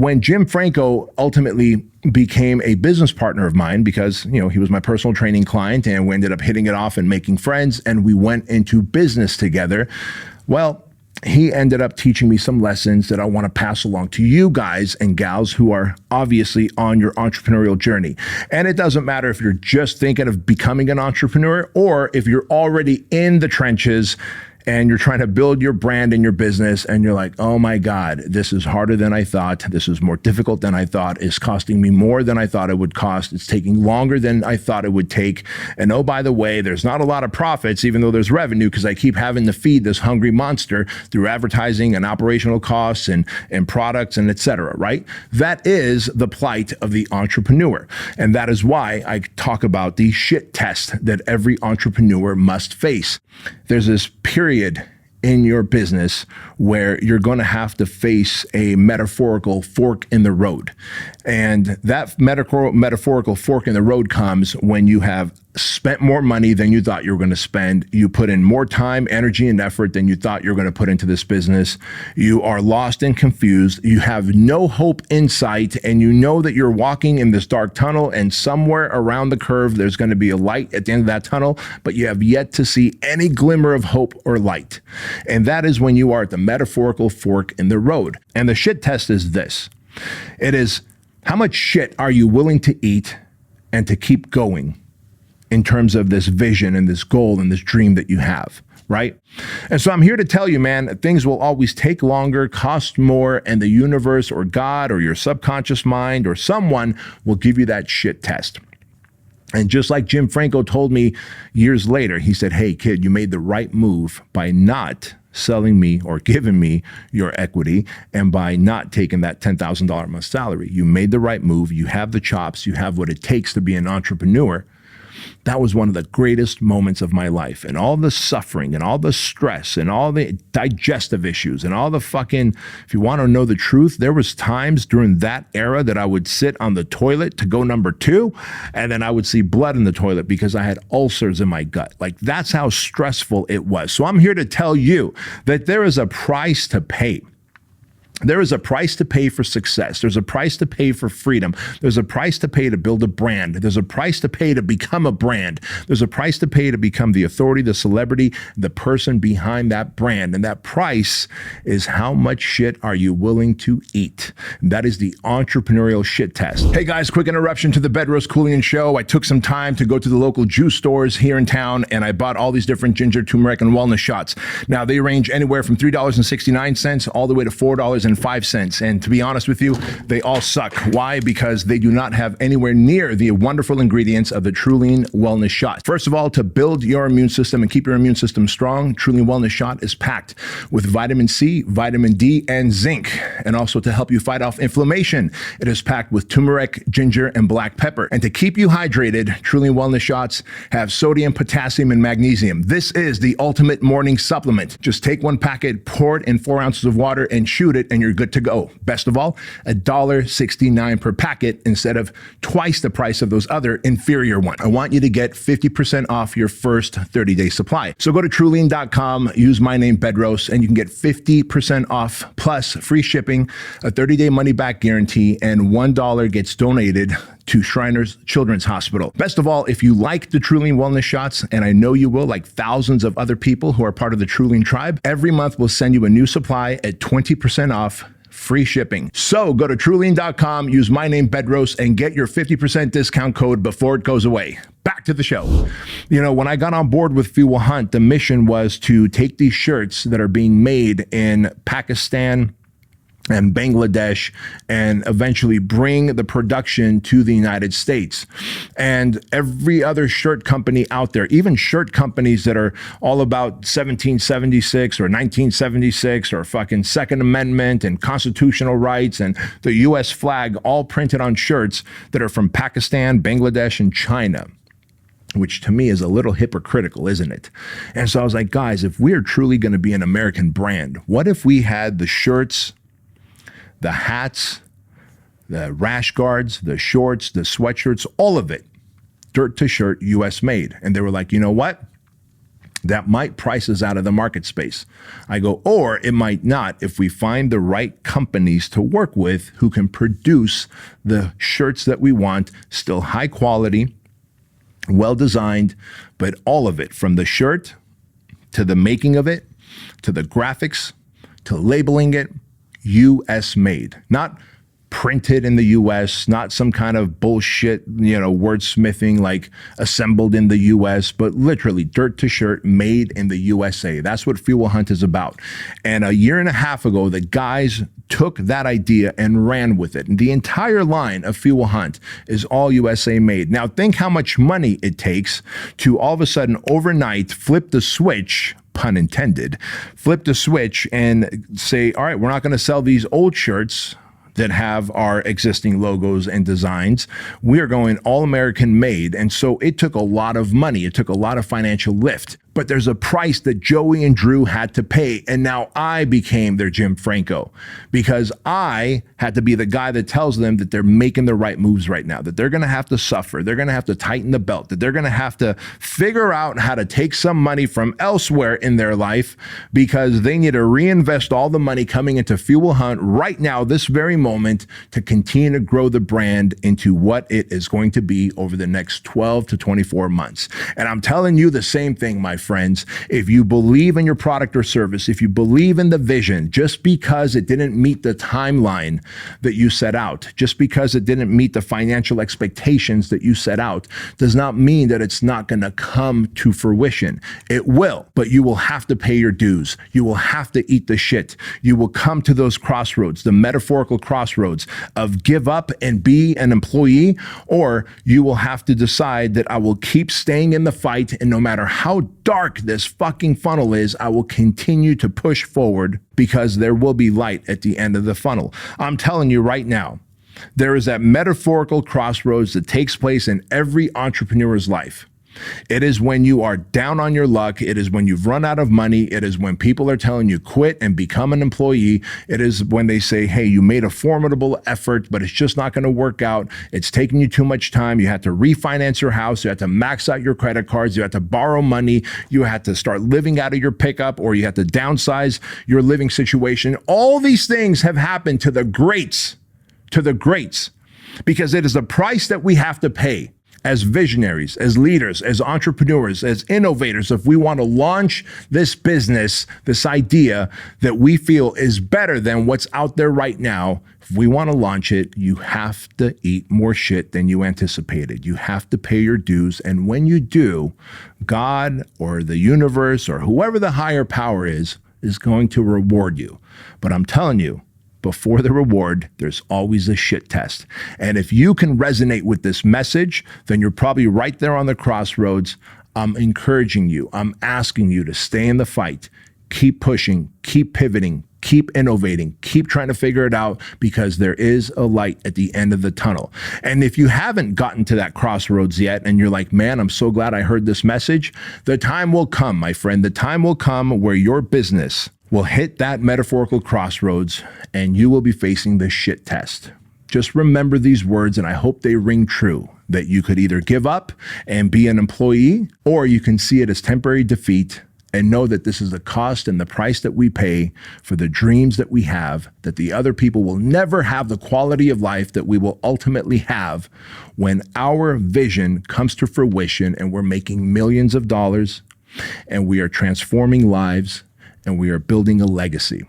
when Jim Franco ultimately became a business partner of mine, because, you know, he was my personal training client and we ended up hitting it off and making friends and we went into business together. Well, he ended up teaching me some lessons that I want to pass along to you guys and gals who are obviously on your entrepreneurial journey. And it doesn't matter if you're just thinking of becoming an entrepreneur or if you're already in the trenches and you're trying to build your brand and your business and you're like, oh my God, this is harder than I thought. This is more difficult than I thought. It's costing me more than I thought it would cost. It's taking longer than I thought it would take. And oh, by the way, there's not a lot of profits, even though there's revenue, because I keep having to feed this hungry monster through advertising and operational costs and products and et cetera, right? That is the plight of the entrepreneur. And that is why I talk about the shit test that every entrepreneur must face. There's this period in your business where you're going to have to face a metaphorical fork in the road. And that metaphorical fork in the road comes when you have spent more money than you thought you were going to spend. You put in more time, energy, and effort than you thought you were going to put into this business. You are lost and confused. You have no hope in sight, and you know that you're walking in this dark tunnel, and somewhere around the curve, there's going to be a light at the end of that tunnel, but you have yet to see any glimmer of hope or light. And that is when you are at the metaphorical fork in the road. And the shit test is this. It is, how much shit are you willing to eat and to keep going in terms of this vision and this goal and this dream that you have, right? And so I'm here to tell you, man, things will always take longer, cost more, and the universe or God or your subconscious mind or someone will give you that shit test. And just like Jim Franco told me years later, he said, hey, kid, you made the right move by not selling me or giving me your equity and by not taking that $10,000 a month salary. You made the right move. You have the chops. You have what it takes to be an entrepreneur. That was one of the greatest moments of my life, and all the suffering and all the stress and all the digestive issues and all the fucking, if you want to know the truth, there was times during that era that I would sit on the toilet to go number 2, and then I would see blood in the toilet because I had ulcers in my gut. Like, that's how stressful it was. So I'm here to tell you that there is a price to pay. There is a price to pay for success. There's a price to pay for freedom. There's a price to pay to build a brand. There's a price to pay to become a brand. There's a price to pay to become the authority, the celebrity, the person behind that brand. And that price is how much shit are you willing to eat? That is the entrepreneurial shit test. Hey guys, quick interruption to the Bedros Keuilian show. I took some time to go to the local juice stores here in town, and I bought all these different ginger, turmeric, and wellness shots. Now, they range anywhere from $3.69 all the way to $4.05. And to be honest with you, they all suck. Why? Because they do not have anywhere near the wonderful ingredients of the Trulene wellness shot. First of all, to build your immune system and keep your immune system strong, Trulene wellness shot is packed with vitamin C, vitamin D, and zinc. And also to help you fight off inflammation, it is packed with turmeric, ginger, and black pepper. And to keep you hydrated, Trulene wellness shots have sodium, potassium, and magnesium. This is the ultimate morning supplement. Just take one packet, pour it in 4 ounces of water, and shoot it, and you're good to go. Best of all, $1.69 per packet instead of twice the price of those other inferior ones. I want you to get 50% off your first 30-day supply. So go to Trulene.com, use my name Bedros, and you can get 50% off plus free shipping, a 30-day money-back guarantee, and $1 gets donated to Shriners Children's Hospital. Best of all, if you like the Trulene wellness shots, and I know you will, like thousands of other people who are part of the Trulene tribe, every month we'll send you a new supply at 20% off, free shipping. So go to Trulene.com, use my name Bedros, and get your 50% discount code before it goes away. Back to the show. You know, when I got on board with Fuel Hunt, the mission was to take these shirts that are being made in Pakistan and Bangladesh and eventually bring the production to the United States. And every other shirt company out there, even shirt companies that are all about 1776 or 1976 or fucking Second Amendment and constitutional rights and the US flag, all printed on shirts that are from Pakistan, Bangladesh, and China, which to me is a little hypocritical, isn't it? And so I was like, guys, if we're truly going to be an American brand, what if we had the shirts, the hats, the rash guards, the shorts, the sweatshirts, all of it, dirt to shirt, US made. And they were like, you know what? that might price us out of the market space. I go, or it might not if we find the right companies to work with who can produce the shirts that we want, still high quality, well designed, but all of it from the shirt to the making of it, to the graphics, to labeling it, US made, not printed in the US, not some kind of bullshit, wordsmithing like assembled in the US, but literally dirt to shirt made in the USA. That's what Fuel Hunt is about. And a year and a half ago, the guys took that idea and ran with it. And the entire line of Fuel Hunt is all USA made. Now think how much money it takes to all of a sudden overnight flip the switch, pun intended, flip the switch and say, all right, we're not going to sell these old shirts that have our existing logos and designs. We are going all American made. And so it took a lot of money. It took a lot of financial lift. But there's a price that Joey and Drew had to pay. And now I became their Jim Franco because I had to be the guy that tells them that they're making the right moves right now, that they're going to have to suffer. They're going to have to tighten the belt, that they're going to have to figure out how to take some money from elsewhere in their life because they need to reinvest all the money coming into Fuel Hunt right now, this very moment, to continue to grow the brand into what it is going to be over the next 12 to 24 months. And I'm telling you the same thing, my friends. If you believe in your product or service, if you believe in the vision, just because it didn't meet the timeline that you set out, just because it didn't meet the financial expectations that you set out, does not mean that it's not going to come to fruition. It will, but you will have to pay your dues. You will have to eat the shit. You will come to those crossroads, the metaphorical crossroads of give up and be an employee, or you will have to decide that I will keep staying in the fight, and no matter how dark this fucking funnel is, I will continue to push forward because there will be light at the end of the funnel. I'm telling you right now, there is that metaphorical crossroads that takes place in every entrepreneur's life. It is when you are down on your luck. It is when you've run out of money. It is when people are telling you quit and become an employee. It is when they say, hey, you made a formidable effort, but it's just not going to work out. It's taking you too much time. You had to refinance your house. You had to max out your credit cards. You had to borrow money. You had to start living out of your pickup, or you had to downsize your living situation. All these things have happened to the greats, because it is a price that we have to pay as visionaries, as leaders, as entrepreneurs, as innovators. If we want to launch this business, this idea that we feel is better than what's out there right now, if we want to launch it, you have to eat more shit than you anticipated. You have to pay your dues. And when you do, God or the universe or whoever the higher power is going to reward you. But I'm telling you, before the reward, there's always a shit test. And if you can resonate with this message, then you're probably right there on the crossroads. I'm encouraging you. I'm asking you to stay in the fight. Keep pushing, keep pivoting, keep innovating, keep trying to figure it out, because there is a light at the end of the tunnel. And if you haven't gotten to that crossroads yet and you're like, man, I'm so glad I heard this message, the time will come, my friend. The time will come where your business will hit that metaphorical crossroads and you will be facing the shit test. Just remember these words, and I hope they ring true, that you could either give up and be an employee, or you can see it as temporary defeat and know that this is the cost and the price that we pay for the dreams that we have, that the other people will never have the quality of life that we will ultimately have when our vision comes to fruition and we're making millions of dollars and we are transforming lives and we are building a legacy.